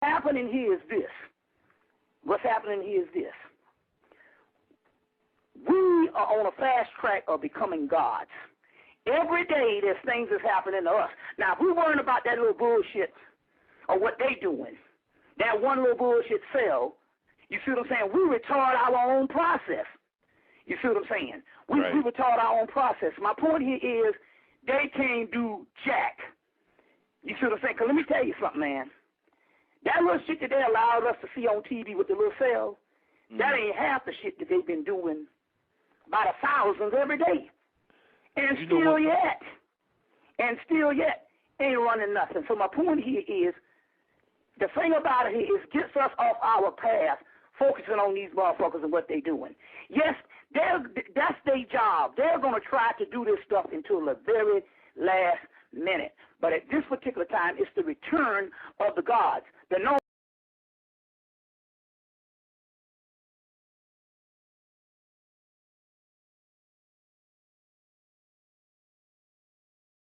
happening here is this. What's happening here is this. We are on a fast track of becoming gods. Every day there's things that's happening to us. Now, if we worrying about that little bullshit or what they doing, that one little bullshit cell, you see what I'm saying? We retard our own process. You see what I'm saying? We retard our own process. My point here is they can't do jack. You see what I'm saying? Because let me tell you something, man. That little shit that they allowed us to see on TV with the little cell, that ain't half the shit that they've been doing by the thousands every day. And still yet, ain't running nothing. So my point here is, the thing about it here is gets us off our path, focusing on these motherfuckers and what they doing. Yes, that's their job. They're going to try to do this stuff until the very last minute. But at this particular time, it's the return of the gods. The